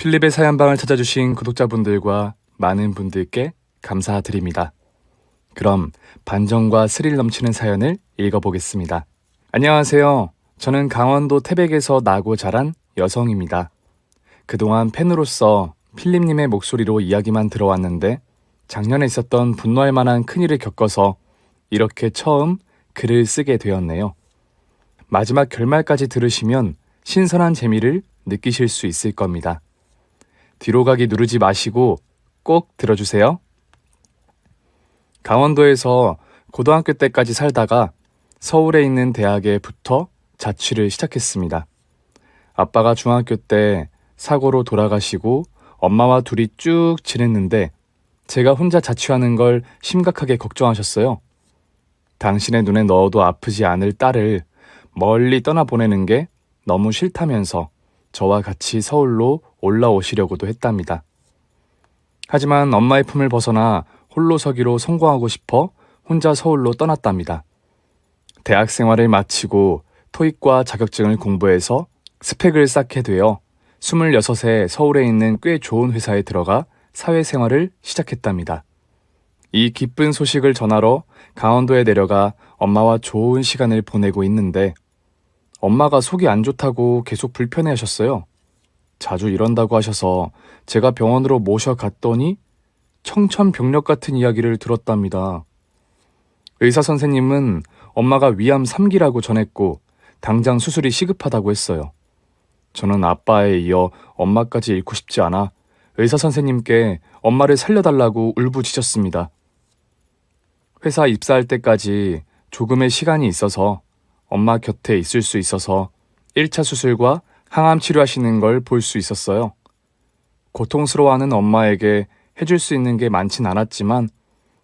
필립의 사연방을 찾아주신 구독자분들과 많은 분들께 감사드립니다. 그럼 반전과 스릴 넘치는 사연을 읽어보겠습니다. 안녕하세요. 저는 강원도 태백에서 나고 자란 여성입니다. 그동안 팬으로서 필립님의 목소리로 이야기만 들어왔는데 작년에 있었던 분노할 만한 큰일을 겪어서 이렇게 처음 글을 쓰게 되었네요. 마지막 결말까지 들으시면 신선한 재미를 느끼실 수 있을 겁니다. 뒤로 가기 누르지 마시고 꼭 들어주세요. 강원도에서 고등학교 때까지 살다가 서울에 있는 대학에 붙어 자취를 시작했습니다. 아빠가 중학교 때 사고로 돌아가시고 엄마와 둘이 쭉 지냈는데 제가 혼자 자취하는 걸 심각하게 걱정하셨어요. 당신의 눈에 넣어도 아프지 않을 딸을 멀리 떠나보내는 게 너무 싫다면서 저와 같이 서울로 올라오시려고도 했답니다. 하지만 엄마의 품을 벗어나 홀로 서기로 성공하고 싶어 혼자 서울로 떠났답니다. 대학 생활을 마치고 토익과 자격증을 공부해서 스펙을 쌓게 되어 26에 서울에 있는 꽤 좋은 회사에 들어가 사회생활을 시작했답니다. 이 기쁜 소식을 전하러 강원도에 내려가 엄마와 좋은 시간을 보내고 있는데 엄마가 속이 안 좋다고 계속 불편해하셨어요. 자주 이런다고 하셔서 제가 병원으로 모셔갔더니 청천벽력 같은 이야기를 들었답니다. 의사 선생님은 엄마가 위암 3기라고 전했고 당장 수술이 시급하다고 했어요. 저는 아빠에 이어 엄마까지 잃고 싶지 않아 의사 선생님께 엄마를 살려달라고 울부짖었습니다. 회사 입사할 때까지 조금의 시간이 있어서 엄마 곁에 있을 수 있어서 1차 수술과 항암 치료하시는 걸 볼 수 있었어요. 고통스러워하는 엄마에게 해줄 수 있는 게 많진 않았지만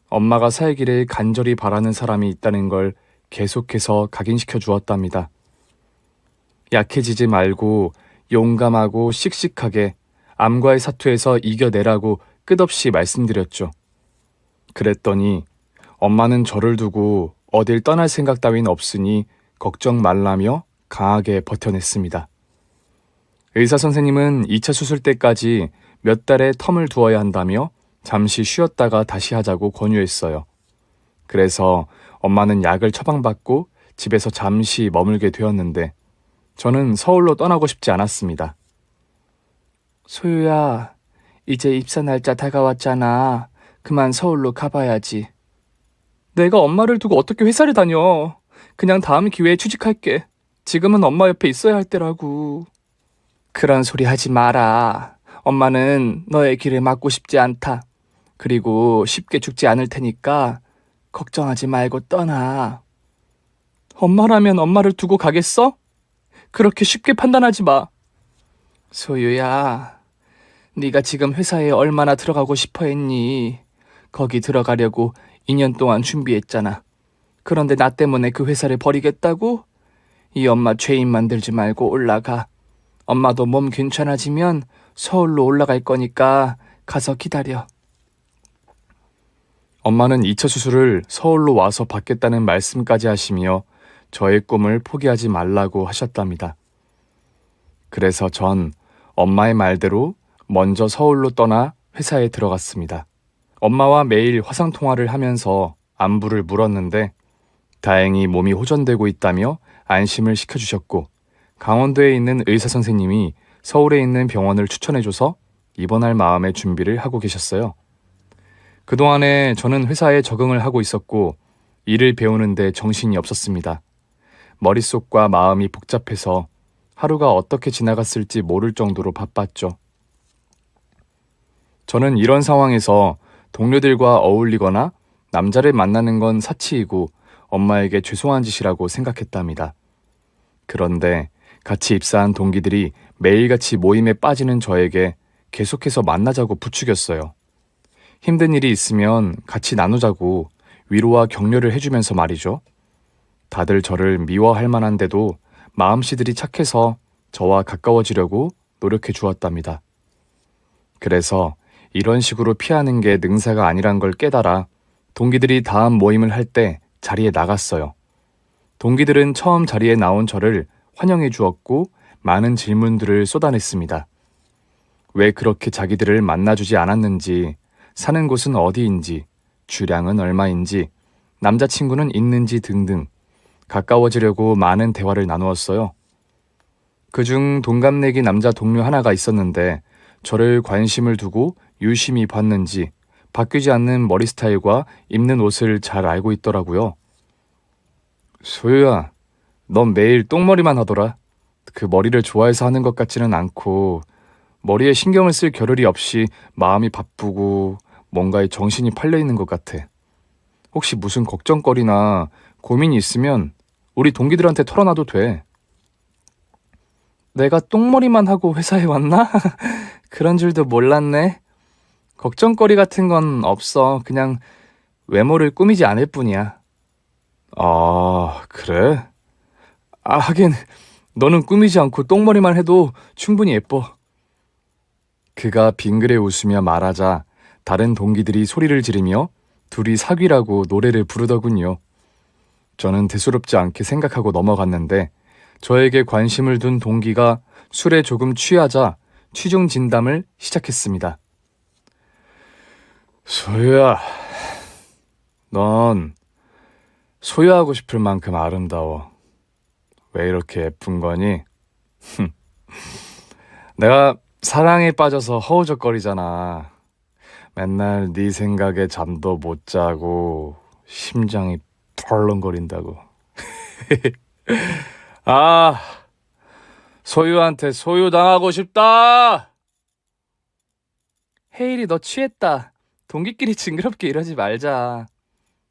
엄마가 살기를 간절히 바라는 사람이 있다는 걸 계속해서 각인시켜 주었답니다. 약해지지 말고 용감하고 씩씩하게 암과의 사투에서 이겨내라고 끝없이 말씀드렸죠. 그랬더니 엄마는 저를 두고 어딜 떠날 생각 따윈 없으니 걱정 말라며 강하게 버텨냈습니다. 의사 선생님은 2차 수술 때까지 몇 달의 텀을 두어야 한다며 잠시 쉬었다가 다시 하자고 권유했어요. 그래서 엄마는 약을 처방받고 집에서 잠시 머물게 되었는데 저는 서울로 떠나고 싶지 않았습니다. 소유야, 이제 입사 날짜 다가왔잖아. 그만 서울로 가봐야지. 내가 엄마를 두고 어떻게 회사를 다녀? 그냥 다음 기회에 취직할게. 지금은 엄마 옆에 있어야 할 때라고. 그런 소리 하지 마라. 엄마는 너의 길을 막고 싶지 않다. 그리고 쉽게 죽지 않을 테니까 걱정하지 말고 떠나. 엄마라면 엄마를 두고 가겠어? 그렇게 쉽게 판단하지 마. 소유야, 네가 지금 회사에 얼마나 들어가고 싶어 했니? 거기 들어가려고 2년 동안 준비했잖아. 그런데 나 때문에 그 회사를 버리겠다고? 이 엄마 죄인 만들지 말고 올라가. 엄마도 몸 괜찮아지면 서울로 올라갈 거니까 가서 기다려. 엄마는 2차 수술을 서울로 와서 받겠다는 말씀까지 하시며 저의 꿈을 포기하지 말라고 하셨답니다. 그래서 전 엄마의 말대로 먼저 서울로 떠나 회사에 들어갔습니다. 엄마와 매일 화상통화를 하면서 안부를 물었는데 다행히 몸이 호전되고 있다며 안심을 시켜주셨고 강원도에 있는 의사 선생님이 서울에 있는 병원을 추천해줘서 입원할 마음의 준비를 하고 계셨어요. 그동안에 저는 회사에 적응을 하고 있었고 일을 배우는데 정신이 없었습니다. 머릿속과 마음이 복잡해서 하루가 어떻게 지나갔을지 모를 정도로 바빴죠. 저는 이런 상황에서 동료들과 어울리거나 남자를 만나는 건 사치이고 엄마에게 죄송한 짓이라고 생각했답니다. 그런데 같이 입사한 동기들이 매일같이 모임에 빠지는 저에게 계속해서 만나자고 부추겼어요. 힘든 일이 있으면 같이 나누자고 위로와 격려를 해주면서 말이죠. 다들 저를 미워할 만한데도 마음씨들이 착해서 저와 가까워지려고 노력해 주었답니다. 그래서 이런 식으로 피하는 게 능사가 아니란 걸 깨달아 동기들이 다음 모임을 할 때 자리에 나갔어요. 동기들은 처음 자리에 나온 저를 환영해 주었고 많은 질문들을 쏟아냈습니다. 왜 그렇게 자기들을 만나주지 않았는지, 사는 곳은 어디인지, 주량은 얼마인지, 남자친구는 있는지 등등 가까워지려고 많은 대화를 나누었어요. 그중 동갑내기 남자 동료 하나가 있었는데 저를 관심을 두고 유심히 봤는지 바뀌지 않는 머리 스타일과 입는 옷을 잘 알고 있더라고요. 소유야, 넌 매일 똥머리만 하더라. 그 머리를 좋아해서 하는 것 같지는 않고 머리에 신경을 쓸 겨를이 없이 마음이 바쁘고 뭔가에 정신이 팔려 있는 것 같아. 혹시 무슨 걱정거리나 고민이 있으면 우리 동기들한테 털어놔도 돼. 내가 똥머리만 하고 회사에 왔나? 그런 줄도 몰랐네. 걱정거리 같은 건 없어. 그냥 외모를 꾸미지 않을 뿐이야. 아, 그래? 아, 하긴 너는 꾸미지 않고 똥머리만 해도 충분히 예뻐. 그가 빙그레 웃으며 말하자 다른 동기들이 소리를 지르며 둘이 사귀라고 노래를 부르더군요. 저는 대수롭지 않게 생각하고 넘어갔는데 저에게 관심을 둔 동기가 술에 조금 취하자 취중 진담을 시작했습니다. 소유야, 넌 소유하고 싶을 만큼 아름다워. 왜 이렇게 예쁜 거니? 내가 사랑에 빠져서 허우적거리잖아. 맨날 네 생각에 잠도 못 자고 심장이 펄렁거린다고. 아, 소유한테 소유당하고 싶다. 헤일이 너 취했다. 동기끼리 징그럽게 이러지 말자.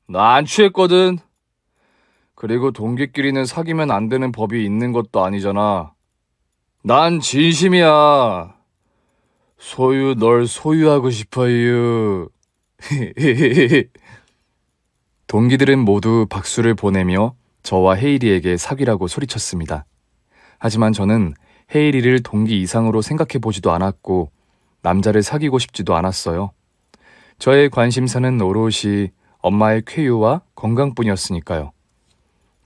나 안 취했거든. 그리고 동기끼리는 사귀면 안 되는 법이 있는 것도 아니잖아. 난 진심이야. 소유 널 소유하고 싶어요. 동기들은 모두 박수를 보내며 저와 헤이리에게 사귀라고 소리쳤습니다. 하지만 저는 헤이리를 동기 이상으로 생각해 보지도 않았고 남자를 사귀고 싶지도 않았어요. 저의 관심사는 오롯이 엄마의 쾌유와 건강뿐이었으니까요.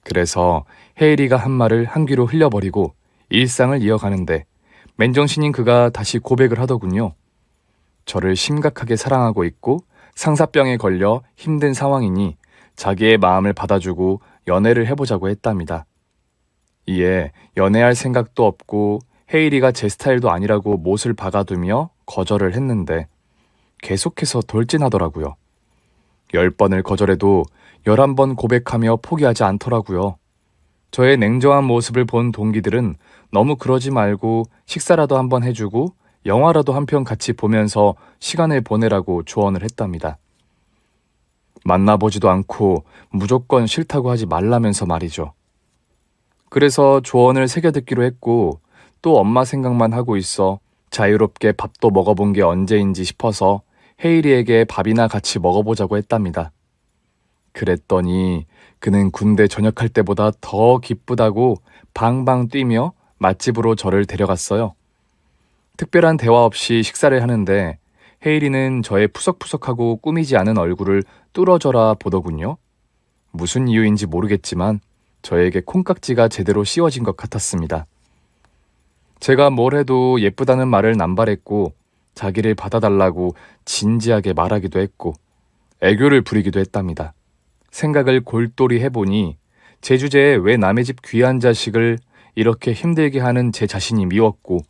그래서 헤이리가 한 말을 한 귀로 흘려버리고 일상을 이어가는데 맨정신인 그가 다시 고백을 하더군요. 저를 심각하게 사랑하고 있고 상사병에 걸려 힘든 상황이니 자기의 마음을 받아주고 연애를 해보자고 했답니다. 이에 연애할 생각도 없고 헤이리가 제 스타일도 아니라고 못을 박아두며 거절을 했는데 계속해서 돌진하더라고요. 10번을 거절해도 11번 고백하며 포기하지 않더라고요. 저의 냉정한 모습을 본 동기들은 너무 그러지 말고 식사라도 한번 해주고 영화라도 한 편 같이 보면서 시간을 보내라고 조언을 했답니다. 만나보지도 않고 무조건 싫다고 하지 말라면서 말이죠. 그래서 조언을 새겨듣기로 했고 또 엄마 생각만 하고 있어 자유롭게 밥도 먹어본 게 언제인지 싶어서 헤이리에게 밥이나 같이 먹어보자고 했답니다. 그랬더니 그는 군대 전역할 때보다 더 기쁘다고 방방 뛰며 맛집으로 저를 데려갔어요. 특별한 대화 없이 식사를 하는데 헤이리는 저의 푸석푸석하고 꾸미지 않은 얼굴을 뚫어져라 보더군요. 무슨 이유인지 모르겠지만 저에게 콩깍지가 제대로 씌워진 것 같았습니다. 제가 뭘 해도 예쁘다는 말을 남발했고 자기를 받아달라고 진지하게 말하기도 했고 애교를 부리기도 했답니다. 생각을 골똘히 해보니 제 주제에 왜 남의 집 귀한 자식을 이렇게 힘들게 하는 제 자신이 미웠고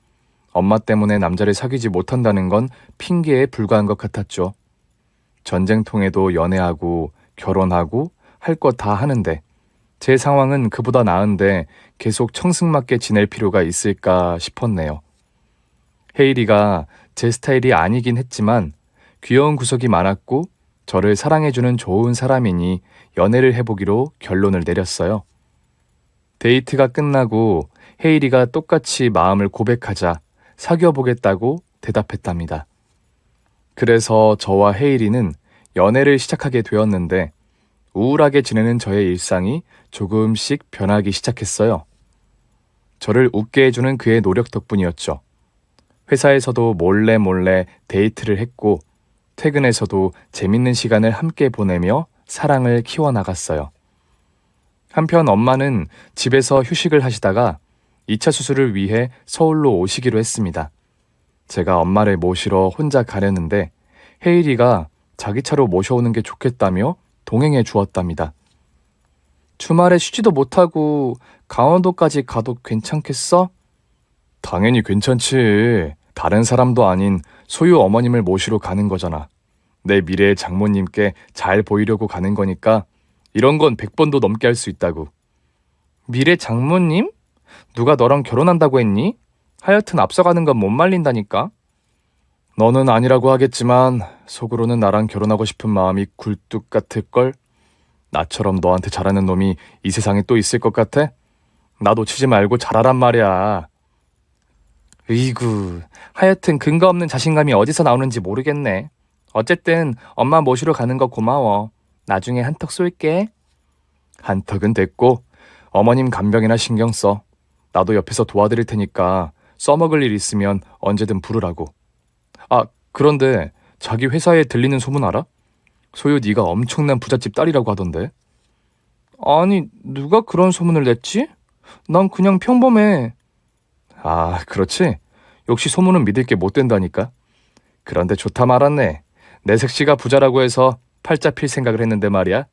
엄마 때문에 남자를 사귀지 못한다는 건 핑계에 불과한 것 같았죠. 전쟁통에도 연애하고 결혼하고 할 것 다 하는데 제 상황은 그보다 나은데 계속 청승맞게 지낼 필요가 있을까 싶었네요. 헤이리가 제 스타일이 아니긴 했지만 귀여운 구석이 많았고 저를 사랑해주는 좋은 사람이니 연애를 해보기로 결론을 내렸어요. 데이트가 끝나고 헤이리가 똑같이 마음을 고백하자 사귀어보겠다고 대답했답니다. 그래서 저와 헤이리는 연애를 시작하게 되었는데 우울하게 지내는 저의 일상이 조금씩 변하기 시작했어요. 저를 웃게 해주는 그의 노력 덕분이었죠. 회사에서도 몰래 몰래 데이트를 했고 퇴근해서도 재밌는 시간을 함께 보내며 사랑을 키워나갔어요. 한편 엄마는 집에서 휴식을 하시다가 2차 수술을 위해 서울로 오시기로 했습니다. 제가 엄마를 모시러 혼자 가려는데 헤이리가 자기 차로 모셔오는 게 좋겠다며 동행해 주었답니다. 주말에 쉬지도 못하고 강원도까지 가도 괜찮겠어? 당연히 괜찮지. 다른 사람도 아닌 소유 어머님을 모시러 가는 거잖아. 내 미래의 장모님께 잘 보이려고 가는 거니까 이런 건 100번도 넘게 할 수 있다고. 미래 장모님? 누가 너랑 결혼한다고 했니? 하여튼 앞서가는 건 못 말린다니까. 너는 아니라고 하겠지만 속으로는 나랑 결혼하고 싶은 마음이 굴뚝 같을걸? 나처럼 너한테 잘하는 놈이 이 세상에 또 있을 것 같아? 나 놓치지 말고 잘하란 말이야. 으이구, 하여튼 근거 없는 자신감이 어디서 나오는지 모르겠네. 어쨌든 엄마 모시러 가는 거 고마워. 나중에 한턱 쏠게. 한턱은 됐고 어머님 간병이나 신경 써. 나도 옆에서 도와드릴 테니까 써먹을 일 있으면 언제든 부르라고. 아, 그런데 자기 회사에 들리는 소문 알아? 소유 네가 엄청난 부잣집 딸이라고 하던데. 아니, 누가 그런 소문을 냈지? 난 그냥 평범해. 아, 그렇지? 역시 소문은 믿을 게 못 된다니까. 그런데 좋다 말았네. 내 색시가 부자라고 해서 팔자 필 생각을 했는데 말이야.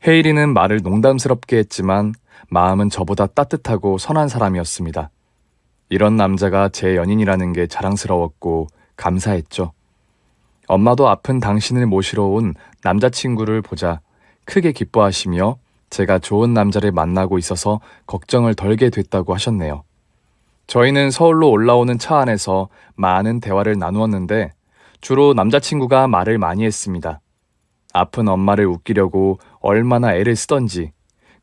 헤이리는 말을 농담스럽게 했지만 마음은 저보다 따뜻하고 선한 사람이었습니다. 이런 남자가 제 연인이라는 게 자랑스러웠고 감사했죠. 엄마도 아픈 당신을 모시러 온 남자친구를 보자 크게 기뻐하시며 제가 좋은 남자를 만나고 있어서 걱정을 덜게 됐다고 하셨네요. 저희는 서울로 올라오는 차 안에서 많은 대화를 나누었는데 주로 남자친구가 말을 많이 했습니다. 아픈 엄마를 웃기려고 얼마나 애를 쓰던지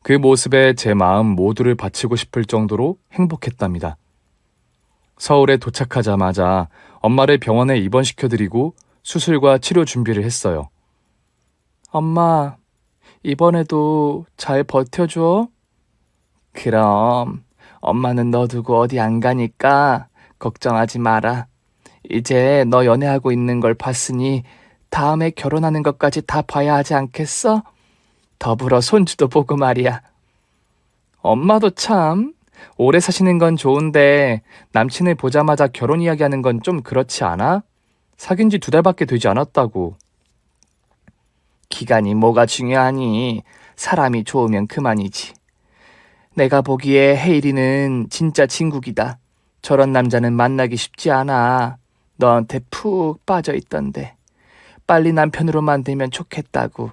그 모습에 제 마음 모두를 바치고 싶을 정도로 행복했답니다. 서울에 도착하자마자 엄마를 병원에 입원시켜드리고 수술과 치료 준비를 했어요. 엄마, 이번에도 잘 버텨줘. 그럼 엄마는 너 두고 어디 안 가니까 걱정하지 마라. 이제 너 연애하고 있는 걸 봤으니 다음에 결혼하는 것까지 다 봐야 하지 않겠어? 더불어 손주도 보고 말이야. 엄마도 참 오래 사시는 건 좋은데 남친을 보자마자 결혼 이야기하는 건 좀 그렇지 않아? 사귄 지 2달밖에 되지 않았다고. 기간이 뭐가 중요하니? 사람이 좋으면 그만이지. 내가 보기에 헤이리는 진짜 진국이다. 저런 남자는 만나기 쉽지 않아. 너한테 푹 빠져있던데. 빨리 남편으로 만들면 좋겠다고.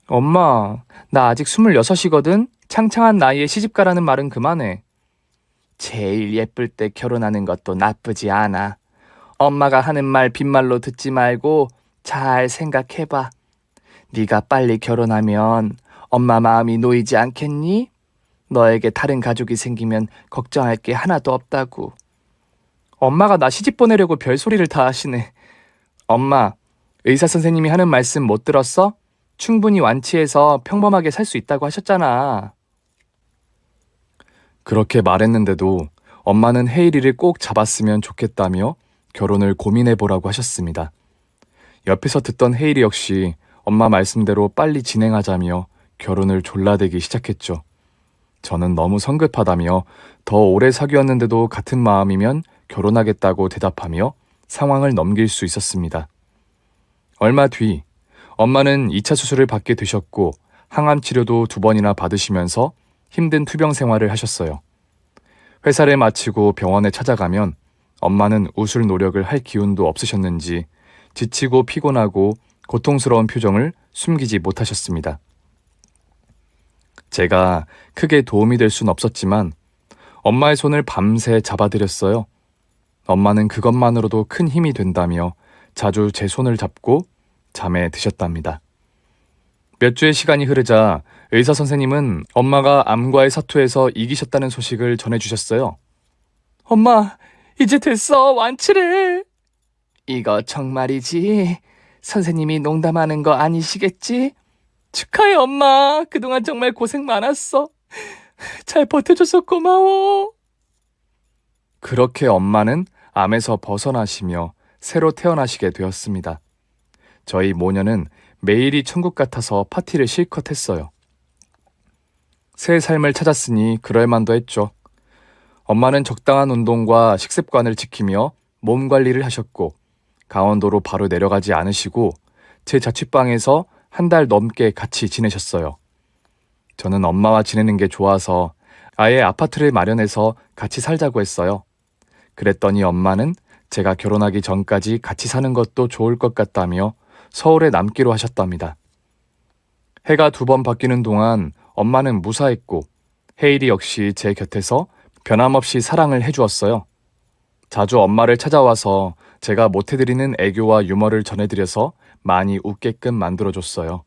엄마, 나 아직 26이거든? 창창한 나이에 시집가라는 말은 그만해. 제일 예쁠 때 결혼하는 것도 나쁘지 않아. 엄마가 하는 말 빈말로 듣지 말고 잘 생각해봐. 네가 빨리 결혼하면 엄마 마음이 놓이지 않겠니? 너에게 다른 가족이 생기면 걱정할 게 하나도 없다고. 엄마가 나 시집 보내려고 별소리를 다 하시네. 엄마, 의사 선생님이 하는 말씀 못 들었어? 충분히 완치해서 평범하게 살 수 있다고 하셨잖아. 그렇게 말했는데도 엄마는 헤이리를 꼭 잡았으면 좋겠다며 결혼을 고민해보라고 하셨습니다. 옆에서 듣던 헤이리 역시 엄마 말씀대로 빨리 진행하자며 결혼을 졸라대기 시작했죠. 저는 너무 성급하다며 더 오래 사귀었는데도 같은 마음이면 결혼하겠다고 대답하며 상황을 넘길 수 있었습니다. 얼마 뒤 엄마는 2차 수술을 받게 되셨고 항암 치료도 2번이나 받으시면서 힘든 투병 생활을 하셨어요. 회사를 마치고 병원에 찾아가면 엄마는 웃을 노력을 할 기운도 없으셨는지 지치고 피곤하고 고통스러운 표정을 숨기지 못하셨습니다. 제가 크게 도움이 될 순 없었지만 엄마의 손을 밤새 잡아드렸어요. 엄마는 그것만으로도 큰 힘이 된다며 자주 제 손을 잡고 잠에 드셨답니다. 몇 주의 시간이 흐르자 의사 선생님은 엄마가 암과의 사투에서 이기셨다는 소식을 전해주셨어요. 엄마, 이제 됐어. 완치래. 이거 정말이지? 선생님이 농담하는 거 아니시겠지? 축하해, 엄마. 그동안 정말 고생 많았어. 잘 버텨줘서 고마워. 그렇게 엄마는 암에서 벗어나시며 새로 태어나시게 되었습니다. 저희 모녀는 매일이 천국 같아서 파티를 실컷 했어요. 새 삶을 찾았으니 그럴만도 했죠. 엄마는 적당한 운동과 식습관을 지키며 몸 관리를 하셨고 강원도로 바로 내려가지 않으시고 제 자취방에서 한 달 넘게 같이 지내셨어요. 저는 엄마와 지내는 게 좋아서 아예 아파트를 마련해서 같이 살자고 했어요. 그랬더니 엄마는 제가 결혼하기 전까지 같이 사는 것도 좋을 것 같다며 서울에 남기로 하셨답니다. 해가 2번 바뀌는 동안 엄마는 무사했고 헤일이 역시 제 곁에서 변함없이 사랑을 해주었어요. 자주 엄마를 찾아와서 제가 못해드리는 애교와 유머를 전해드려서 많이 웃게끔 만들어줬어요.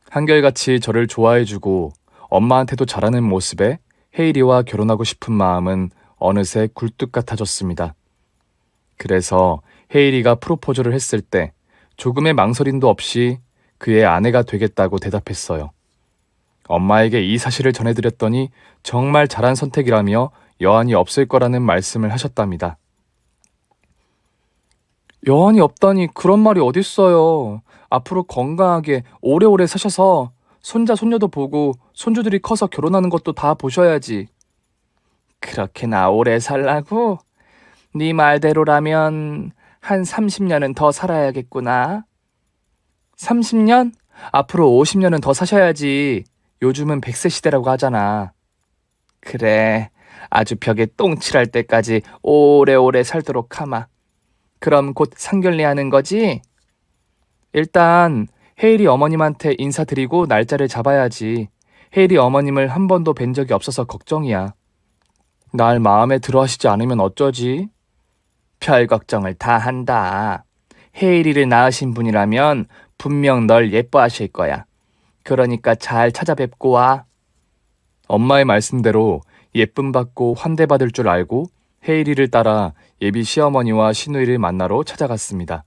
한결같이 저를 좋아해주고 엄마한테도 잘하는 모습에 헤일이와 결혼하고 싶은 마음은 어느새 굴뚝 같아졌습니다. 그래서 헤일이가 프로포즈를 했을 때 조금의 망설임도 없이 그의 아내가 되겠다고 대답했어요. 엄마에게 이 사실을 전해드렸더니 정말 잘한 선택이라며 여한이 없을 거라는 말씀을 하셨답니다. 여한이 없다니 그런 말이 어딨어요. 앞으로 건강하게 오래오래 사셔서 손자 손녀도 보고 손주들이 커서 결혼하는 것도 다 보셔야지. 그렇게나 오래 살라고? 네 말대로라면 한 30년은 더 살아야겠구나. 30년? 앞으로 50년은 더 사셔야지. 요즘은 100세 시대라고 하잖아. 그래, 아주 벽에 똥칠할 때까지 오래오래 살도록 하마. 그럼 곧 상견례하는 거지? 일단 헤일이 어머님한테 인사드리고 날짜를 잡아야지. 헤일이 어머님을 한 번도 뵌 적이 없어서 걱정이야. 날 마음에 들어 하시지 않으면 어쩌지? 별 걱정을 다 한다. 헤일이를 낳으신 분이라면 분명 널 예뻐하실 거야. 그러니까 잘 찾아뵙고 와. 엄마의 말씀대로 예쁨 받고 환대받을 줄 알고 헤일이를 따라 예비 시어머니와 시누이를 만나러 찾아갔습니다.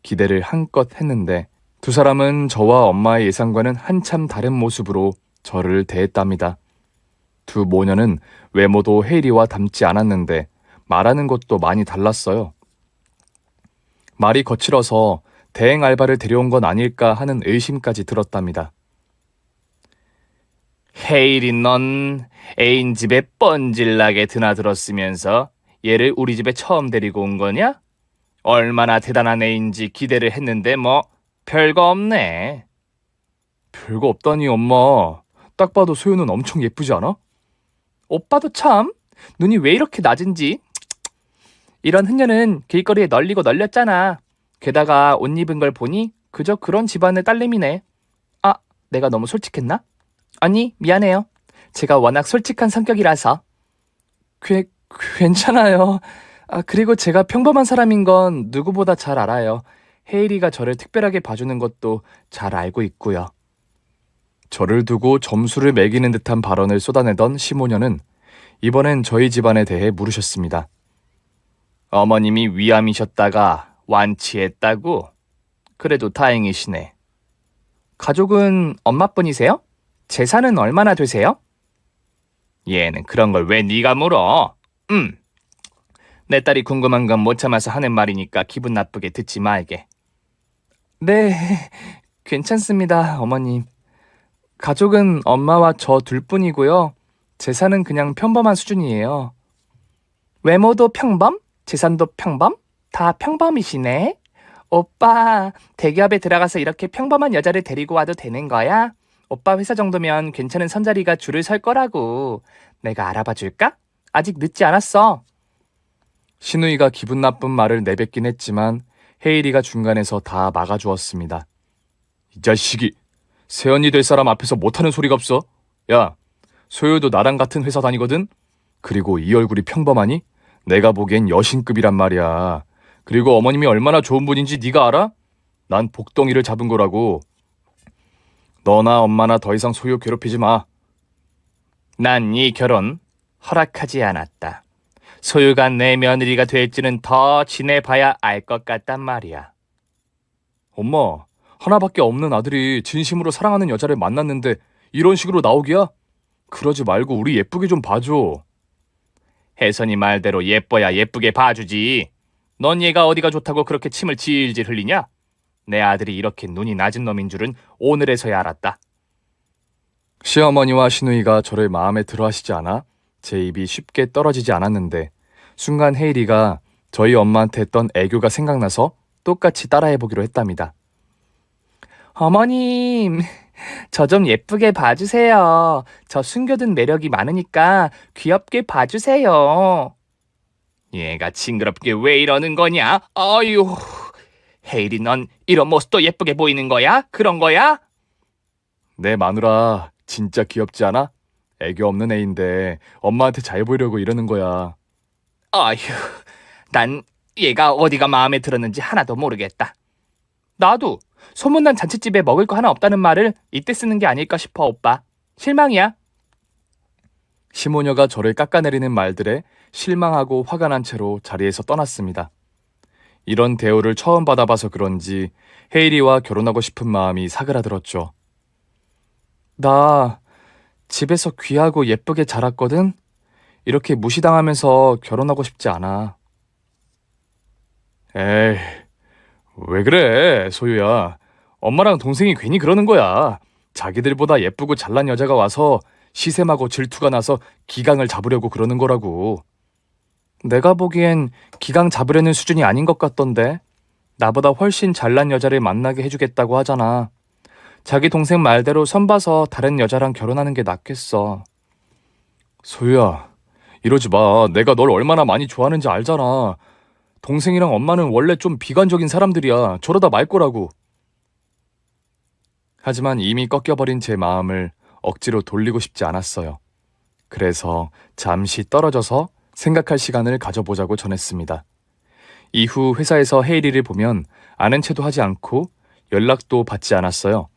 기대를 한껏 했는데 두 사람은 저와 엄마의 예상과는 한참 다른 모습으로 저를 대했답니다. 두 모녀는 외모도 헤일이와 닮지 않았는데 말하는 것도 많이 달랐어요. 말이 거칠어서 대행 알바를 데려온 건 아닐까 하는 의심까지 들었답니다. 헤일이 넌 애인 집에 뻔질나게 드나들었으면서 얘를 우리 집에 처음 데리고 온 거냐? 얼마나 대단한 애인지 기대를 했는데 뭐 별거 없네. 별거 없다니 엄마. 딱 봐도 소유는 엄청 예쁘지 않아? 오빠도 참 눈이 왜 이렇게 낮은지. 이런 흔녀는 길거리에 널리고 널렸잖아. 게다가 옷 입은 걸 보니 그저 그런 집안의 딸내미네. 아, 내가 너무 솔직했나? 아니, 미안해요. 제가 워낙 솔직한 성격이라서. 괜찮아요. 그리고 제가 평범한 사람인 건 누구보다 잘 알아요. 헤일이가 저를 특별하게 봐주는 것도 잘 알고 있고요. 저를 두고 점수를 매기는 듯한 발언을 쏟아내던 시모녀는 이번엔 저희 집안에 대해 물으셨습니다. 어머님이 위암이셨다가 완치했다고? 그래도 다행이시네. 가족은 엄마뿐이세요? 재산은 얼마나 되세요? 얘는 그런 걸 왜 네가 물어? 내 딸이 궁금한 건 못 참아서 하는 말이니까 기분 나쁘게 듣지 말게. 네, 괜찮습니다, 어머님. 가족은 엄마와 저 둘뿐이고요. 재산은 그냥 평범한 수준이에요. 외모도 평범? 재산도 평범? 다 평범이시네? 오빠, 대기업에 들어가서 이렇게 평범한 여자를 데리고 와도 되는 거야? 오빠 회사 정도면 괜찮은 선자리가 줄을 설 거라고. 내가 알아봐 줄까? 아직 늦지 않았어. 시누이가 기분 나쁜 말을 내뱉긴 했지만 헤일이가 중간에서 다 막아주었습니다. 이 자식이 새언니 될 사람 앞에서 못하는 소리가 없어? 야, 소유도 나랑 같은 회사 다니거든? 그리고 이 얼굴이 평범하니? 내가 보기엔 여신급이란 말이야. 그리고 어머님이 얼마나 좋은 분인지 네가 알아? 난 복덩이를 잡은 거라고. 너나 엄마나 더 이상 소유 괴롭히지 마. 난 이 결혼 허락하지 않았다. 소유가 내 며느리가 될지는 더 지내봐야 알 것 같단 말이야. 엄마, 하나밖에 없는 아들이 진심으로 사랑하는 여자를 만났는데 이런 식으로 나오기야? 그러지 말고 우리 예쁘게 좀 봐줘. 혜선이 말대로 예뻐야 예쁘게 봐주지. 넌 얘가 어디가 좋다고 그렇게 침을 질질 흘리냐? 내 아들이 이렇게 눈이 낮은 놈인 줄은 오늘에서야 알았다. 시어머니와 시누이가 저를 마음에 들어 하시지 않아 제 입이 쉽게 떨어지지 않았는데 순간 헤이리가 저희 엄마한테 했던 애교가 생각나서 똑같이 따라해보기로 했답니다. 어머님, 저 좀 예쁘게 봐주세요. 저 숨겨둔 매력이 많으니까 귀엽게 봐주세요. 얘가 징그럽게 왜 이러는 거냐? 아유, 헤이리 넌 이런 모습도 예쁘게 보이는 거야? 그런 거야? 내 마누라 진짜 귀엽지 않아? 애교 없는 애인데 엄마한테 잘 보이려고 이러는 거야. 아휴, 난 얘가 어디가 마음에 들었는지 하나도 모르겠다. 나도 소문난 잔칫집에 먹을 거 하나 없다는 말을 이때 쓰는 게 아닐까 싶어, 오빠. 실망이야. 시모녀가 저를 깎아내리는 말들에 실망하고 화가 난 채로 자리에서 떠났습니다. 이런 대우를 처음 받아봐서 그런지 헤이리와 결혼하고 싶은 마음이 사그라들었죠. 나 집에서 귀하고 예쁘게 자랐거든? 이렇게 무시당하면서 결혼하고 싶지 않아. 에이, 왜 그래, 소유야. 엄마랑 동생이 괜히 그러는 거야. 자기들보다 예쁘고 잘난 여자가 와서 시샘하고 질투가 나서 기강을 잡으려고 그러는 거라고. 내가 보기엔 기강 잡으려는 수준이 아닌 것 같던데. 나보다 훨씬 잘난 여자를 만나게 해주겠다고 하잖아. 자기 동생 말대로 선봐서 다른 여자랑 결혼하는 게 낫겠어. 소유야, 이러지 마. 내가 널 얼마나 많이 좋아하는지 알잖아. 동생이랑 엄마는 원래 좀 비관적인 사람들이야. 저러다 말 거라고. 하지만 이미 꺾여버린 제 마음을 억지로 돌리고 싶지 않았어요. 그래서 잠시 떨어져서 생각할 시간을 가져보자고 전했습니다. 이후 회사에서 헤이리를 보면 아는 체도 하지 않고 연락도 받지 않았어요.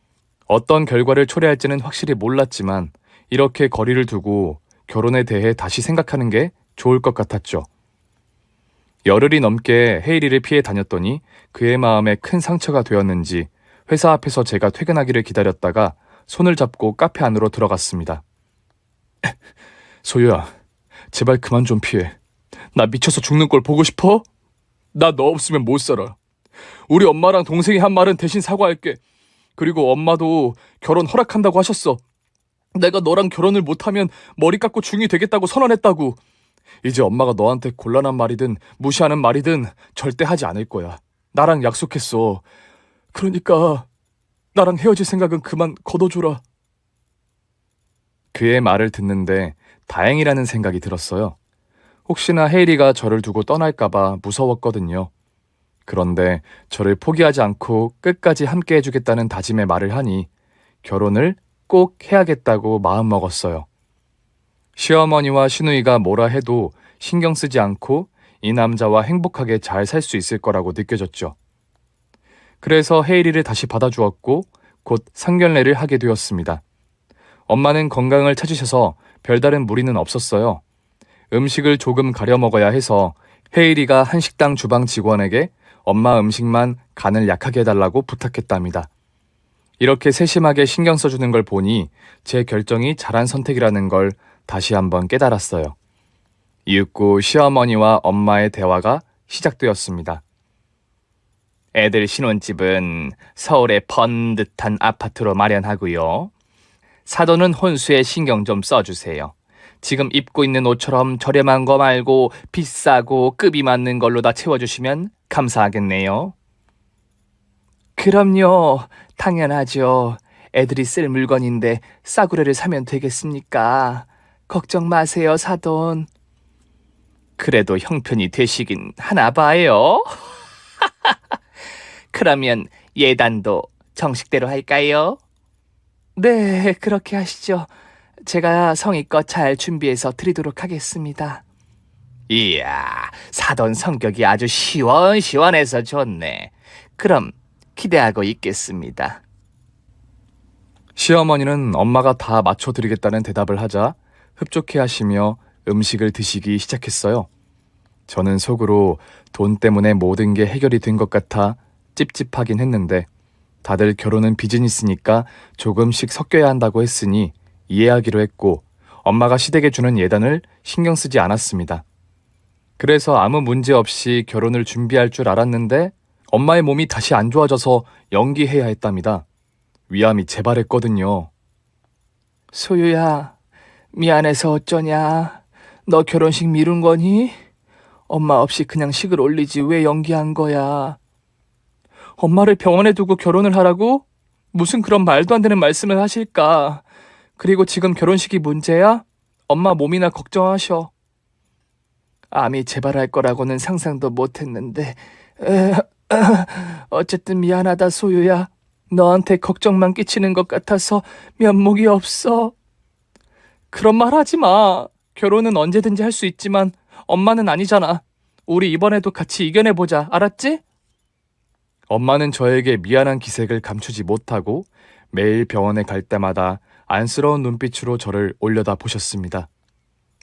어떤 결과를 초래할지는 확실히 몰랐지만 이렇게 거리를 두고 결혼에 대해 다시 생각하는 게 좋을 것 같았죠. 열흘이 넘게 헤이리를 피해 다녔더니 그의 마음에 큰 상처가 되었는지 회사 앞에서 제가 퇴근하기를 기다렸다가 손을 잡고 카페 안으로 들어갔습니다. 소유야, 제발 그만 좀 피해. 나 미쳐서 죽는 걸 보고 싶어? 나 너 없으면 못 살아. 우리 엄마랑 동생이 한 말은 대신 사과할게. 그리고 엄마도 결혼 허락한다고 하셨어. 내가 너랑 결혼을 못하면 머리 깎고 중이 되겠다고 선언했다고. 이제 엄마가 너한테 곤란한 말이든 무시하는 말이든 절대 하지 않을 거야. 나랑 약속했어. 그러니까 나랑 헤어질 생각은 그만 거둬줘라. 그의 말을 듣는데 다행이라는 생각이 들었어요. 혹시나 헤이리가 저를 두고 떠날까봐 무서웠거든요. 그런데 저를 포기하지 않고 끝까지 함께 해주겠다는 다짐의 말을 하니 결혼을 꼭 해야겠다고 마음먹었어요. 시어머니와 시누이가 뭐라 해도 신경 쓰지 않고 이 남자와 행복하게 잘 살 수 있을 거라고 느껴졌죠. 그래서 헤이리를 다시 받아주었고 곧 상견례를 하게 되었습니다. 엄마는 건강을 찾으셔서 별다른 무리는 없었어요. 음식을 조금 가려 먹어야 해서 헤이리가 한식당 주방 직원에게 엄마 음식만 간을 약하게 해달라고 부탁했답니다. 이렇게 세심하게 신경 써주는 걸 보니 제 결정이 잘한 선택이라는 걸 다시 한번 깨달았어요. 이윽고 시어머니와 엄마의 대화가 시작되었습니다. 애들 신혼집은 서울의 번듯한 아파트로 마련하고요. 사돈은 혼수에 신경 좀 써주세요. 지금 입고 있는 옷처럼 저렴한 거 말고 비싸고 급이 맞는 걸로 다 채워주시면 감사하겠네요. 그럼요. 당연하죠. 애들이 쓸 물건인데 싸구려를 사면 되겠습니까? 걱정 마세요, 사돈. 그래도 형편이 되시긴 하나 봐요. 그러면 예단도 정식대로 할까요? 네, 그렇게 하시죠. 제가 성의껏 잘 준비해서 드리도록 하겠습니다. 이야, 사돈 성격이 아주 시원시원해서 좋네. 그럼 기대하고 있겠습니다. 시어머니는 엄마가 다 맞춰드리겠다는 대답을 하자 흡족해 하시며 음식을 드시기 시작했어요. 저는 속으로 돈 때문에 모든 게 해결이 된 것 같아 찝찝하긴 했는데 다들 결혼은 비즈니스니까 조금씩 섞여야 한다고 했으니 이해하기로 했고 엄마가 시댁에 주는 예단을 신경 쓰지 않았습니다. 그래서 아무 문제 없이 결혼을 준비할 줄 알았는데 엄마의 몸이 다시 안 좋아져서 연기해야 했답니다. 위암이 재발했거든요. 소유야, 미안해서 어쩌냐. 너 결혼식 미룬 거니? 엄마 없이 그냥 식을 올리지 왜 연기한 거야? 엄마를 병원에 두고 결혼을 하라고? 무슨 그런 말도 안 되는 말씀을 하실까? 그리고 지금 결혼식이 문제야? 엄마 몸이나 걱정하셔. 암이 재발할 거라고는 상상도 못했는데 어쨌든 미안하다 소유야. 너한테 걱정만 끼치는 것 같아서 면목이 없어. 그런 말 하지 마. 결혼은 언제든지 할 수 있지만 엄마는 아니잖아. 우리 이번에도 같이 이겨내보자. 알았지? 엄마는 저에게 미안한 기색을 감추지 못하고 매일 병원에 갈 때마다 안쓰러운 눈빛으로 저를 올려다 보셨습니다.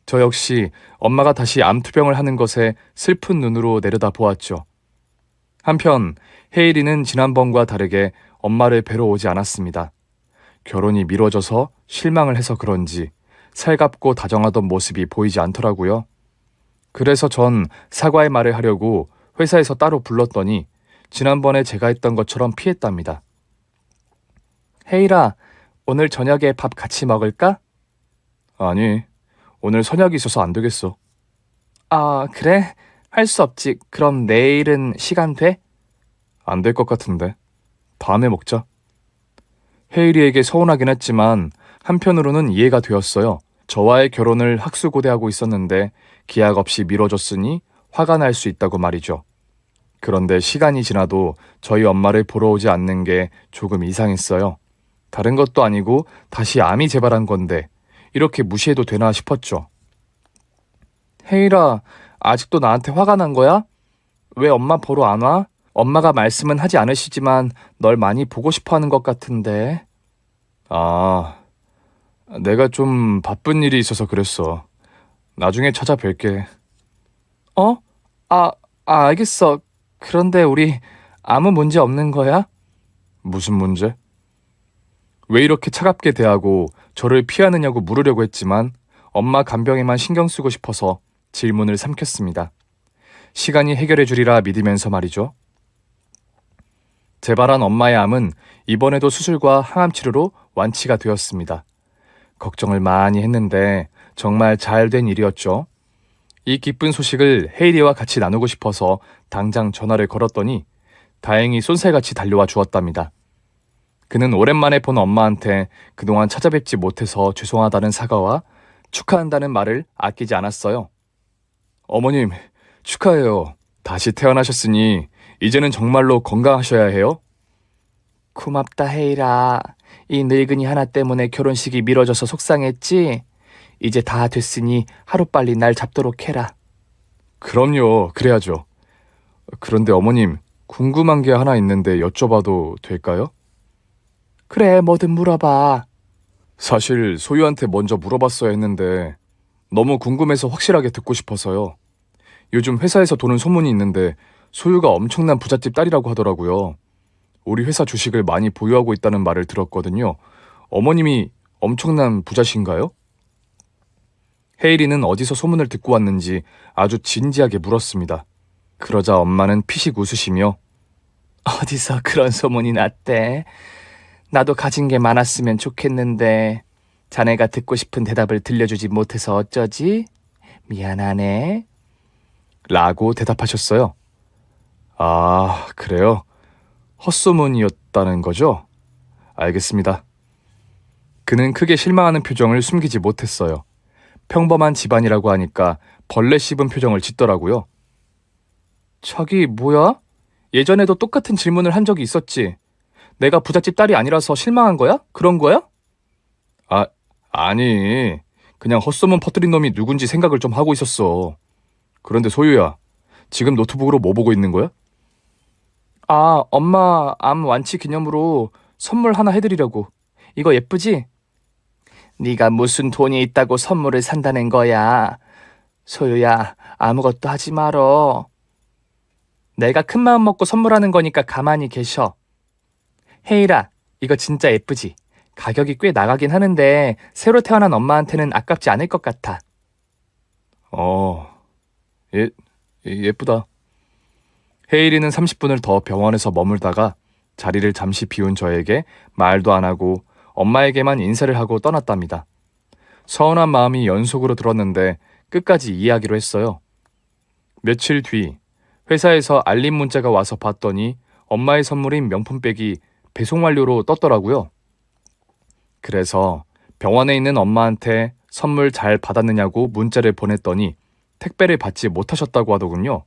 저 역시 엄마가 다시 암투병을 하는 것에 슬픈 눈으로 내려다 보았죠. 한편 헤이리는 지난번과 다르게 엄마를 뵈러 오지 않았습니다. 결혼이 미뤄져서 실망을 해서 그런지 살갑고 다정하던 모습이 보이지 않더라고요. 그래서 전 사과의 말을 하려고 회사에서 따로 불렀더니 지난번에 제가 했던 것처럼 피했답니다. 헤이라, 오늘 저녁에 밥 같이 먹을까? 아니, 오늘 선약이 있어서 안 되겠어. 아, 그래? 할 수 없지. 그럼 내일은 시간 돼? 안 될 것 같은데. 다음에 먹자. 헤이리에게 서운하긴 했지만 한편으로는 이해가 되었어요. 저와의 결혼을 학수고대하고 있었는데 기약 없이 미뤄졌으니 화가 날 수 있다고 말이죠. 그런데 시간이 지나도 저희 엄마를 보러 오지 않는 게 조금 이상했어요. 다른 것도 아니고 다시 암이 재발한 건데 이렇게 무시해도 되나 싶었죠. 헤이라, 아직도 나한테 화가 난 거야? 왜 엄마 보러 안 와? 엄마가 말씀은 하지 않으시지만 널 많이 보고 싶어 하는 것 같은데. 아, 내가 좀 바쁜 일이 있어서 그랬어. 나중에 찾아뵐게. 어? 알겠어. 그런데 우리 아무 문제 없는 거야? 무슨 문제? 왜 이렇게 차갑게 대하고 저를 피하느냐고 물으려고 했지만 엄마 간병에만 신경 쓰고 싶어서 질문을 삼켰습니다. 시간이 해결해 주리라 믿으면서 말이죠. 재발한 엄마의 암은 이번에도 수술과 항암 치료로 완치가 되었습니다. 걱정을 많이 했는데 정말 잘 된 일이었죠. 이 기쁜 소식을 헤이리와 같이 나누고 싶어서 당장 전화를 걸었더니 다행히 쏜살같이 달려와 주었답니다. 그는 오랜만에 본 엄마한테 그동안 찾아뵙지 못해서 죄송하다는 사과와 축하한다는 말을 아끼지 않았어요. 어머님, 축하해요. 다시 태어나셨으니 이제는 정말로 건강하셔야 해요. 고맙다, 헤이라. 이 늙은이 하나 때문에 결혼식이 미뤄져서 속상했지? 이제 다 됐으니 하루빨리 날 잡도록 해라. 그럼요, 그래야죠. 그런데 어머님, 궁금한 게 하나 있는데 여쭤봐도 될까요? 그래, 뭐든 물어봐. 사실 소유한테 먼저 물어봤어야 했는데 너무 궁금해서 확실하게 듣고 싶어서요. 요즘 회사에서 도는 소문이 있는데 소유가 엄청난 부잣집 딸이라고 하더라고요. 우리 회사 주식을 많이 보유하고 있다는 말을 들었거든요. 어머님이 엄청난 부자신가요? 헤이리는 어디서 소문을 듣고 왔는지 아주 진지하게 물었습니다. 그러자 엄마는 피식 웃으시며 어디서 그런 소문이 났대? 나도 가진 게 많았으면 좋겠는데 자네가 듣고 싶은 대답을 들려주지 못해서 어쩌지? 미안하네. 라고 대답하셨어요. 아, 그래요? 헛소문이었다는 거죠? 알겠습니다. 그는 크게 실망하는 표정을 숨기지 못했어요. 평범한 집안이라고 하니까 벌레 씹은 표정을 짓더라고요. 자기 뭐야? 예전에도 똑같은 질문을 한 적이 있었지. 내가 부잣집 딸이 아니라서 실망한 거야? 그런 거야? 아니. 그냥 헛소문 퍼뜨린 놈이 누군지 생각을 좀 하고 있었어. 그런데 소유야, 지금 노트북으로 뭐 보고 있는 거야? 엄마 암 완치 기념으로 선물 하나 해드리려고. 이거 예쁘지? 네가 무슨 돈이 있다고 선물을 산다는 거야. 소유야, 아무것도 하지 말어. 내가 큰 마음 먹고 선물하는 거니까 가만히 계셔. 헤이라, 이거 진짜 예쁘지? 가격이 꽤 나가긴 하는데 새로 태어난 엄마한테는 아깝지 않을 것 같아. 예쁘다. 헤이리는 30분을 더 병원에서 머물다가 자리를 잠시 비운 저에게 말도 안 하고 엄마에게만 인사를 하고 떠났답니다. 서운한 마음이 연속으로 들었는데 끝까지 이해하기로 했어요. 며칠 뒤 회사에서 알림 문자가 와서 봤더니 엄마의 선물인 명품백이 배송 완료로 떴더라고요. 그래서 병원에 있는 엄마한테 선물 잘 받았느냐고 문자를 보냈더니 택배를 받지 못하셨다고 하더군요.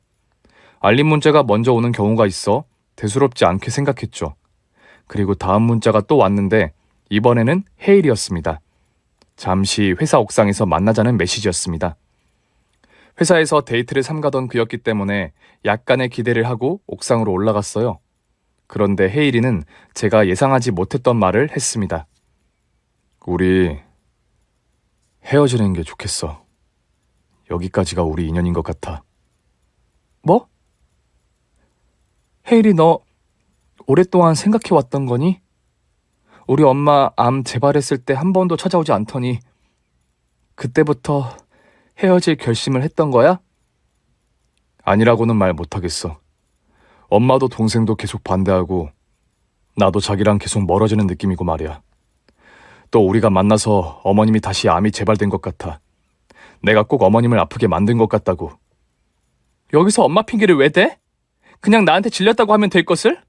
알림 문자가 먼저 오는 경우가 있어 대수롭지 않게 생각했죠. 그리고 다음 문자가 또 왔는데 이번에는 헤일이었습니다. 잠시 회사 옥상에서 만나자는 메시지였습니다. 회사에서 데이트를 삼가던 그였기 때문에 약간의 기대를 하고 옥상으로 올라갔어요. 그런데 헤일이는 제가 예상하지 못했던 말을 했습니다. 우리 헤어지는 게 좋겠어. 여기까지가 우리 인연인 것 같아. 뭐? 헤일이 너 오랫동안 생각해왔던 거니? 우리 엄마 암 재발했을 때 한 번도 찾아오지 않더니 그때부터 헤어질 결심을 했던 거야? 아니라고는 말 못하겠어. 엄마도 동생도 계속 반대하고 나도 자기랑 계속 멀어지는 느낌이고 말이야. 또 우리가 만나서 어머님이 다시 암이 재발된 것 같아. 내가 꼭 어머님을 아프게 만든 것 같다고. 여기서 엄마 핑계를 왜 대? 그냥 나한테 질렸다고 하면 될 것을?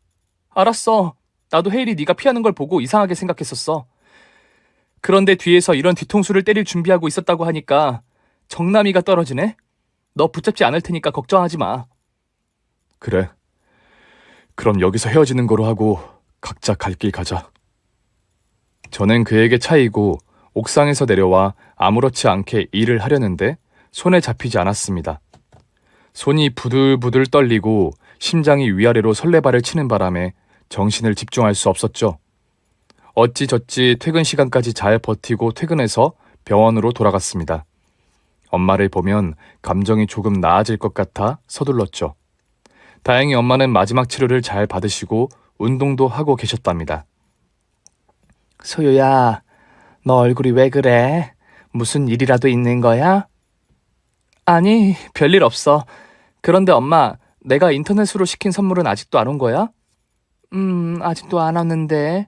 알았어. 나도 헤일이 네가 피하는 걸 보고 이상하게 생각했었어. 그런데 뒤에서 이런 뒤통수를 때릴 준비하고 있었다고 하니까 정남이가 떨어지네? 너 붙잡지 않을 테니까 걱정하지 마. 그래. 그럼 여기서 헤어지는 거로 하고 각자 갈 길 가자. 저는 그에게 차이고 옥상에서 내려와 아무렇지 않게 일을 하려는데 손에 잡히지 않았습니다. 손이 부들부들 떨리고 심장이 위아래로 설레발을 치는 바람에 정신을 집중할 수 없었죠. 어찌저찌 퇴근 시간까지 잘 버티고 퇴근해서 병원으로 돌아갔습니다. 엄마를 보면 감정이 조금 나아질 것 같아 서둘렀죠. 다행히 엄마는 마지막 치료를 잘 받으시고 운동도 하고 계셨답니다. 소유야, 너 얼굴이 왜 그래? 무슨 일이라도 있는 거야? 아니, 별일 없어. 그런데 엄마, 내가 인터넷으로 시킨 선물은 아직도 안 온 거야? 아직도 안 왔는데.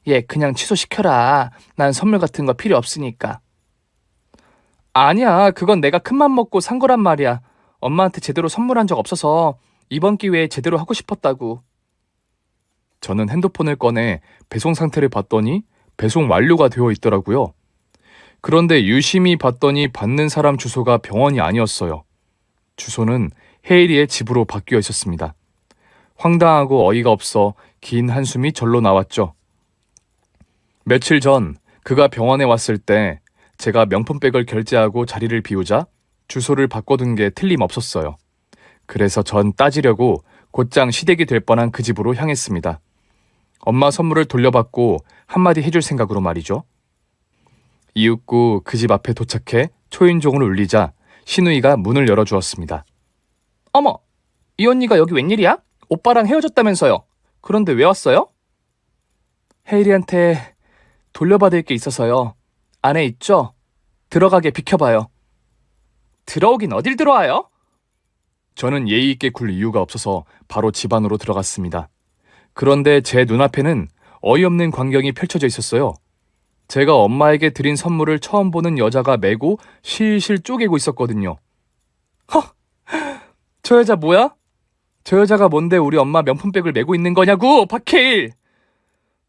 얘 그냥 취소시켜라. 난 선물 같은 거 필요 없으니까. 아니야, 그건 내가 큰맘 먹고 산 거란 말이야. 엄마한테 제대로 선물한 적 없어서 이번 기회에 제대로 하고 싶었다고. 저는 핸드폰을 꺼내 배송 상태를 봤더니 배송 완료가 되어 있더라고요. 그런데 유심히 봤더니 받는 사람 주소가 병원이 아니었어요. 주소는 헤일이의 집으로 바뀌어 있었습니다. 황당하고 어이가 없어 긴 한숨이 절로 나왔죠. 며칠 전 그가 병원에 왔을 때 제가 명품백을 결제하고 자리를 비우자 주소를 바꿔둔 게 틀림없었어요. 그래서 전 따지려고 곧장 시댁이 될 뻔한 그 집으로 향했습니다. 엄마 선물을 돌려받고 한마디 해줄 생각으로 말이죠. 이윽고 그 집 앞에 도착해 초인종을 울리자 신우이가 문을 열어주었습니다. 어머, 이 언니가 여기 웬일이야? 오빠랑 헤어졌다면서요. 그런데 왜 왔어요? 헤일이한테 돌려받을 게 있어서요. 안에 있죠? 들어가게 비켜봐요. 들어오긴 어딜 들어와요? 저는 예의 있게 굴 이유가 없어서 바로 집 안으로 들어갔습니다. 그런데 제 눈앞에는 어이없는 광경이 펼쳐져 있었어요. 제가 엄마에게 드린 선물을 처음 보는 여자가 메고 실실 쪼개고 있었거든요. 허! 저 여자 뭐야? 저 여자가 뭔데 우리 엄마 명품백을 메고 있는 거냐고, 박해일!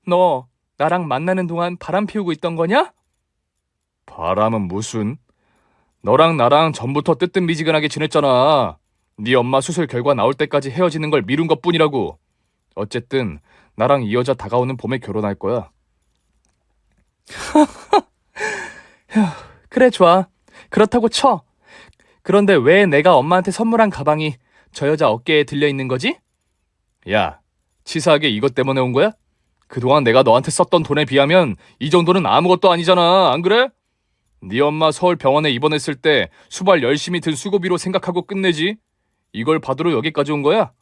너 나랑 만나는 동안 바람 피우고 있던 거냐? 바람은 무슨? 너랑 나랑 전부터 뜨뜻미지근하게 지냈잖아. 네 엄마 수술 결과 나올 때까지 헤어지는 걸 미룬 것뿐이라고. 어쨌든 나랑 이 여자 다가오는 봄에 결혼할 거야. 그래, 좋아. 그렇다고 쳐. 그런데 왜 내가 엄마한테 선물한 가방이 저 여자 어깨에 들려있는 거지? 야, 치사하게 이것 때문에 온 거야? 그동안 내가 너한테 썼던 돈에 비하면 이 정도는 아무것도 아니잖아, 안 그래? 네 엄마 서울 병원에 입원했을 때 수발 열심히 든 수고비로 생각하고 끝내지. 이걸 받으러 여기까지 온 거야?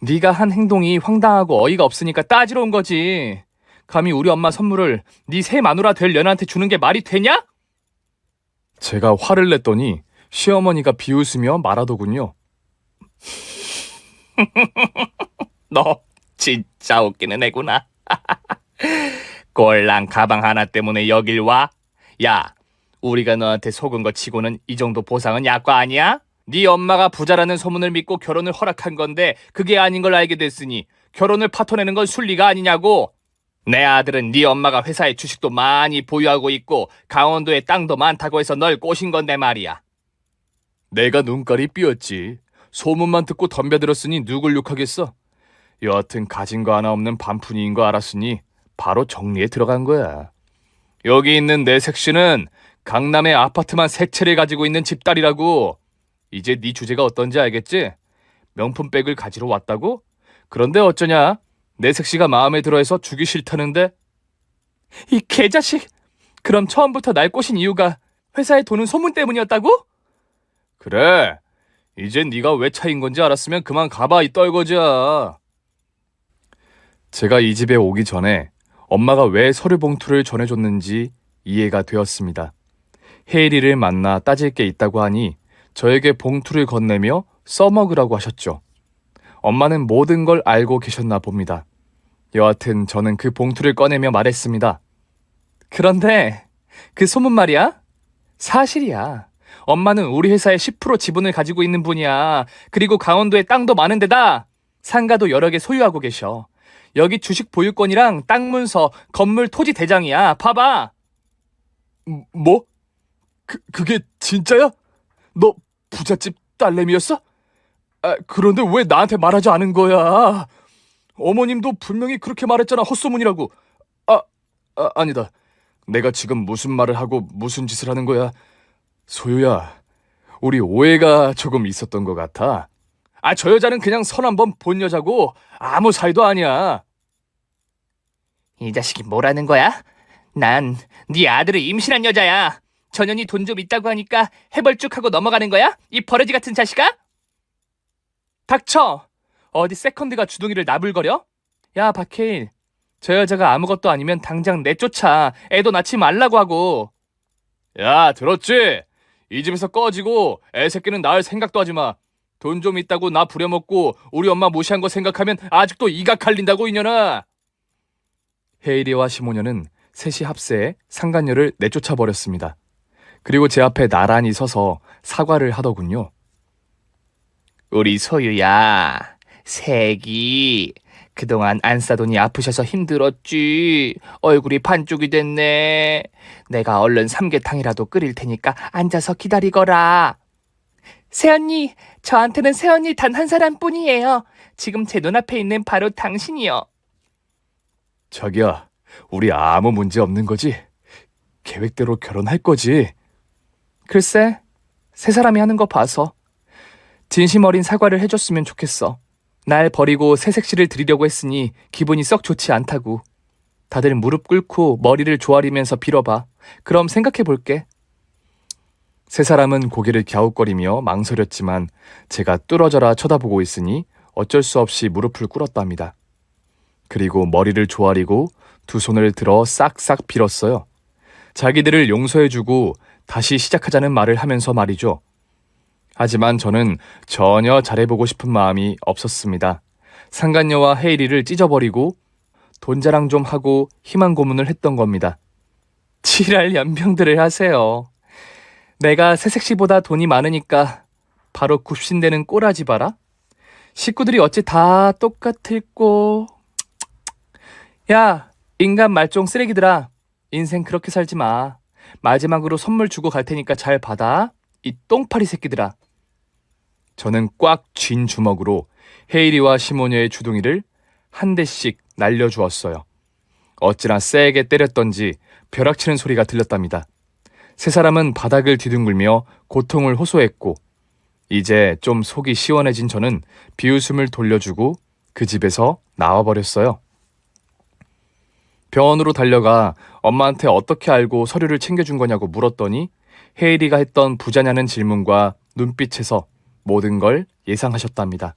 네가 한 행동이 황당하고 어이가 없으니까 따지러 온 거지. 감히 우리 엄마 선물을 네 새 마누라 될 년한테 주는 게 말이 되냐? 제가 화를 냈더니 시어머니가 비웃으며 말하더군요. 너 진짜 웃기는 애구나. 꼴랑 가방 하나 때문에 여길 와? 야, 우리가 너한테 속은 거 치고는 이 정도 보상은 약과 아니야? 네 엄마가 부자라는 소문을 믿고 결혼을 허락한 건데 그게 아닌 걸 알게 됐으니 결혼을 파토내는 건 순리가 아니냐고. 내 아들은 네 엄마가 회사에 주식도 많이 보유하고 있고 강원도에 땅도 많다고 해서 널 꼬신 건데 말이야. 내가 눈깔이 삐었지. 소문만 듣고 덤벼들었으니 누굴 욕하겠어. 여하튼 가진 거 하나 없는 반푼이인 거 알았으니 바로 정리에 들어간 거야. 여기 있는 내 색시는 강남의 아파트만 3채를 가지고 있는 집딸이라고. 이제 네 주제가 어떤지 알겠지? 명품백을 가지러 왔다고? 그런데 어쩌냐? 내 색시가 마음에 들어해서 주기 싫다는데? 이 개자식! 그럼 처음부터 날 꼬신 이유가 회사에 도는 소문 때문이었다고? 그래. 이젠 네가 왜 차인 건지 알았으면 그만 가봐, 이 떨거지야. 제가 이 집에 오기 전에 엄마가 왜 서류 봉투를 전해줬는지 이해가 되었습니다. 헤이리를 만나 따질 게 있다고 하니 저에게 봉투를 건네며 써먹으라고 하셨죠. 엄마는 모든 걸 알고 계셨나 봅니다. 여하튼 저는 그 봉투를 꺼내며 말했습니다. 그런데 그 소문 말이야? 사실이야. 엄마는 우리 회사의 10% 지분을 가지고 있는 분이야. 그리고 강원도에 땅도 많은 데다 상가도 여러 개 소유하고 계셔. 여기 주식 보유권이랑 땅 문서, 건물 토지 대장이야. 봐봐. 뭐? 그게 진짜야? 너 부잣집 딸내미였어? 그런데 왜 나한테 말하지 않은 거야? 어머님도 분명히 그렇게 말했잖아. 헛소문이라고. 아니다. 내가 지금 무슨 말을 하고 무슨 짓을 하는 거야? 소유야, 우리 오해가 조금 있었던 것 같아. 저 여자는 그냥 선 한번 본 여자고 아무 사이도 아니야. 이 자식이 뭐라는 거야? 난 네 아들을 임신한 여자야. 전현이 돈 좀 있다고 하니까 해벌쭉하고 넘어가는 거야? 이 버러지 같은 자식아? 닥쳐! 어디 세컨드가 주둥이를 나불거려? 야, 박해일. 저 여자가 아무것도 아니면 당장 내쫓아. 애도 낳지 말라고 하고. 야, 들었지? 이 집에서 꺼지고 애 새끼는 낳을 생각도 하지 마. 돈 좀 있다고 나 부려먹고 우리 엄마 무시한 거 생각하면 아직도 이가 갈린다고 이년아. 헤이리와 시모녀는 셋이 합세해 상간녀를 내쫓아 버렸습니다. 그리고 제 앞에 나란히 서서 사과를 하더군요. 우리 소유야, 새기. 그동안 안 싸더니 아프셔서 힘들었지. 얼굴이 반쪽이 됐네. 내가 얼른 삼계탕이라도 끓일 테니까 앉아서 기다리거라. 새언니, 저한테는 새언니 단 한 사람뿐이에요. 지금 제 눈앞에 있는 바로 당신이요. 자기야, 우리 아무 문제 없는 거지? 계획대로 결혼할 거지? 글쎄, 세 사람이 하는 거 봐서. 진심 어린 사과를 해줬으면 좋겠어. 날 버리고 새 색시를 드리려고 했으니 기분이 썩 좋지 않다고. 다들 무릎 꿇고 머리를 조아리면서 빌어봐. 그럼 생각해 볼게. 세 사람은 고개를 갸웃거리며 망설였지만 제가 뚫어져라 쳐다보고 있으니 어쩔 수 없이 무릎을 꿇었답니다. 그리고 머리를 조아리고 두 손을 들어 싹싹 빌었어요. 자기들을 용서해주고 다시 시작하자는 말을 하면서 말이죠. 하지만 저는 전혀 잘해보고 싶은 마음이 없었습니다. 상간녀와 헤이리를 찢어버리고 돈 자랑 좀 하고 희망 고문을 했던 겁니다. 지랄 연병들을 하세요. 내가 새색시보다 돈이 많으니까 바로 굽신대는 꼬라지 봐라. 식구들이 어찌 다 똑같을꼬. 야, 인간 말종 쓰레기들아. 인생 그렇게 살지 마. 마지막으로 선물 주고 갈 테니까 잘 받아. 이 똥파리 새끼들아. 저는 꽉 쥔 주먹으로 헤이리와 시모녀의 주둥이를 한 대씩 날려주었어요. 어찌나 세게 때렸던지 벼락치는 소리가 들렸답니다. 세 사람은 바닥을 뒤둥글며 고통을 호소했고 이제 좀 속이 시원해진 저는 비웃음을 돌려주고 그 집에서 나와버렸어요. 병원으로 달려가 엄마한테 어떻게 알고 서류를 챙겨준 거냐고 물었더니 헤이리가 했던 부자냐는 질문과 눈빛에서 모든 걸 예상하셨답니다.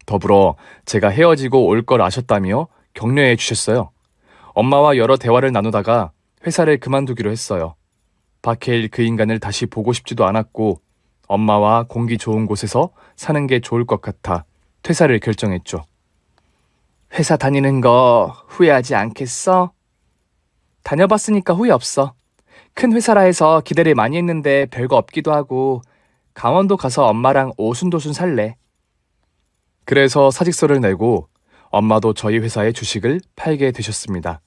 더불어 제가 헤어지고 올 걸 아셨다며 격려해 주셨어요. 엄마와 여러 대화를 나누다가 회사를 그만두기로 했어요. 박해일 그 인간을 다시 보고 싶지도 않았고 엄마와 공기 좋은 곳에서 사는 게 좋을 것 같아 퇴사를 결정했죠. 회사 다니는 거 후회하지 않겠어? 다녀봤으니까 후회 없어. 큰 회사라 해서 기대를 많이 했는데 별거 없기도 하고 강원도 가서 엄마랑 오순도순 살래. 그래서 사직서를 내고 엄마도 저희 회사의 주식을 팔게 되셨습니다.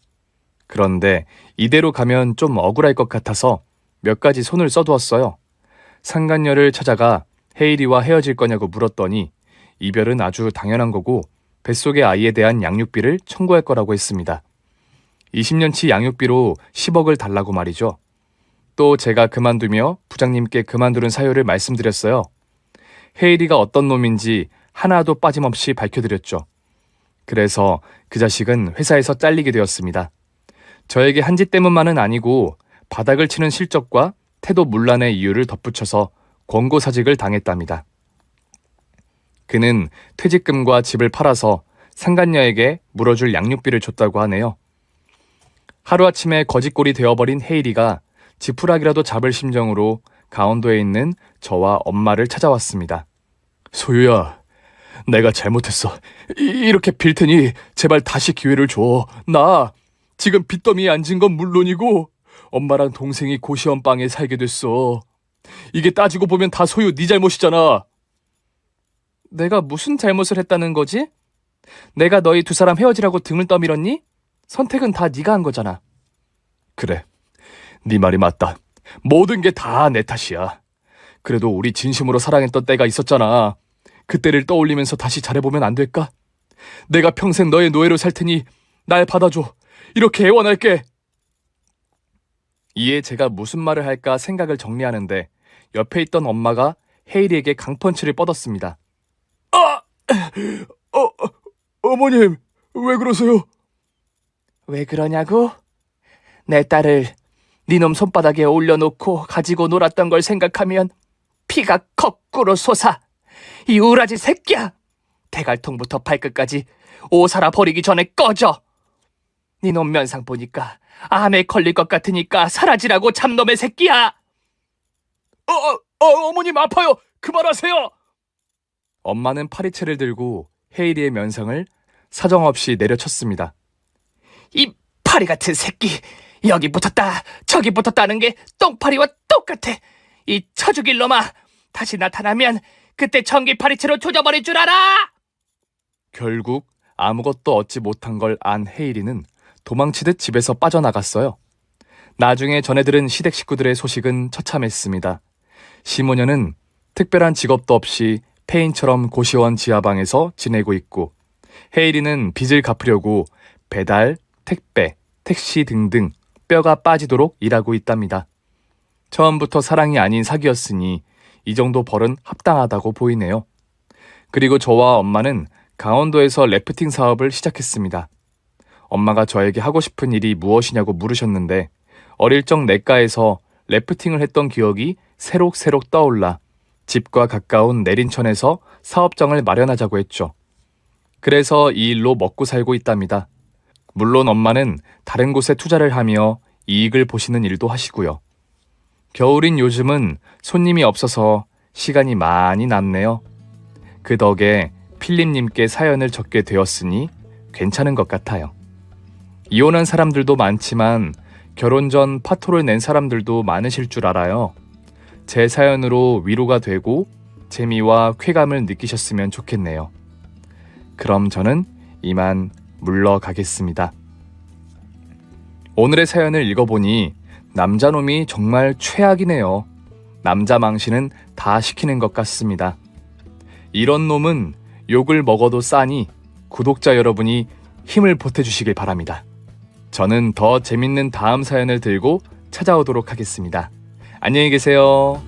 그런데 이대로 가면 좀 억울할 것 같아서 몇 가지 손을 써두었어요. 상간녀를 찾아가 헤이리와 헤어질 거냐고 물었더니 이별은 아주 당연한 거고 뱃속의 아이에 대한 양육비를 청구할 거라고 했습니다. 20년치 양육비로 10억을 달라고 말이죠. 또 제가 그만두며 부장님께 그만두는 사유를 말씀드렸어요. 헤이리가 어떤 놈인지 하나도 빠짐없이 밝혀드렸죠. 그래서 그 자식은 회사에서 잘리게 되었습니다. 저에게 한 짓 때문만은 아니고 바닥을 치는 실적과 태도 문란의 이유를 덧붙여서 권고사직을 당했답니다. 그는 퇴직금과 집을 팔아서 상간녀에게 물어줄 양육비를 줬다고 하네요. 하루아침에 거짓골이 되어버린 헤이리가 지푸라기라도 잡을 심정으로 강원도에 있는 저와 엄마를 찾아왔습니다. 소유야, 내가 잘못했어. 이렇게 빌 테니 제발 다시 기회를 줘. 나 지금 빚더미에 앉은 건 물론이고 엄마랑 동생이 고시원 방에 살게 됐어. 이게 따지고 보면 다 소유 네 잘못이잖아. 내가 무슨 잘못을 했다는 거지? 내가 너희 두 사람 헤어지라고 등을 떠밀었니? 선택은 다 네가 한 거잖아. 그래, 네 말이 맞다. 모든 게 다 내 탓이야. 그래도 우리 진심으로 사랑했던 때가 있었잖아. 그때를 떠올리면서 다시 잘해보면 안 될까? 내가 평생 너의 노예로 살 테니 날 받아줘. 이렇게 애원할게. 이에 제가 무슨 말을 할까 생각을 정리하는데 옆에 있던 엄마가 헤이리에게 강펀치를 뻗었습니다. 어머님, 왜 그러세요? 왜 그러냐고? 내 딸을 니놈 손바닥에 올려놓고 가지고 놀았던 걸 생각하면 피가 거꾸로 솟아. 이 우라지 새끼야! 대갈통부터 발끝까지 오살아 버리기 전에 꺼져! 니놈 면상 보니까 암에 걸릴 것 같으니까 사라지라고 잡놈의 새끼야! 어머님 아파요! 그만하세요! 엄마는 파리채를 들고 헤이리의 면상을 사정없이 내려쳤습니다. 이 파리 같은 새끼! 여기 붙었다 저기 붙었다는 게 똥파리와 똑같아! 이 쳐죽일 놈아! 다시 나타나면 그때 전기파리채로 조져버릴 줄 알아! 결국 아무것도 얻지 못한 걸 안 헤이리는 도망치듯 집에서 빠져나갔어요. 나중에 전해들은 시댁 식구들의 소식은 처참했습니다. 시모녀는 특별한 직업도 없이 폐인처럼 고시원 지하방에서 지내고 있고 헤이리는 빚을 갚으려고 배달, 택배, 택시 등등 뼈가 빠지도록 일하고 있답니다. 처음부터 사랑이 아닌 사기였으니 이 정도 벌은 합당하다고 보이네요. 그리고 저와 엄마는 강원도에서 래프팅 사업을 시작했습니다. 엄마가 저에게 하고 싶은 일이 무엇이냐고 물으셨는데 어릴 적 냇가에서 래프팅을 했던 기억이 새록새록 떠올라 집과 가까운 내린천에서 사업장을 마련하자고 했죠. 그래서 이 일로 먹고 살고 있답니다. 물론 엄마는 다른 곳에 투자를 하며 이익을 보시는 일도 하시고요. 겨울인 요즘은 손님이 없어서 시간이 많이 남네요. 그 덕에 필립님께 사연을 적게 되었으니 괜찮은 것 같아요. 이혼한 사람들도 많지만 결혼 전 파토를 낸 사람들도 많으실 줄 알아요. 제 사연으로 위로가 되고 재미와 쾌감을 느끼셨으면 좋겠네요. 그럼 저는 이만 물러가겠습니다. 오늘의 사연을 읽어보니 남자놈이 정말 최악이네요. 남자 망신은 다 시키는 것 같습니다. 이런 놈은 욕을 먹어도 싸니 구독자 여러분이 힘을 보태주시길 바랍니다. 저는 더 재밌는 다음 사연을 들고 찾아오도록 하겠습니다. 안녕히 계세요.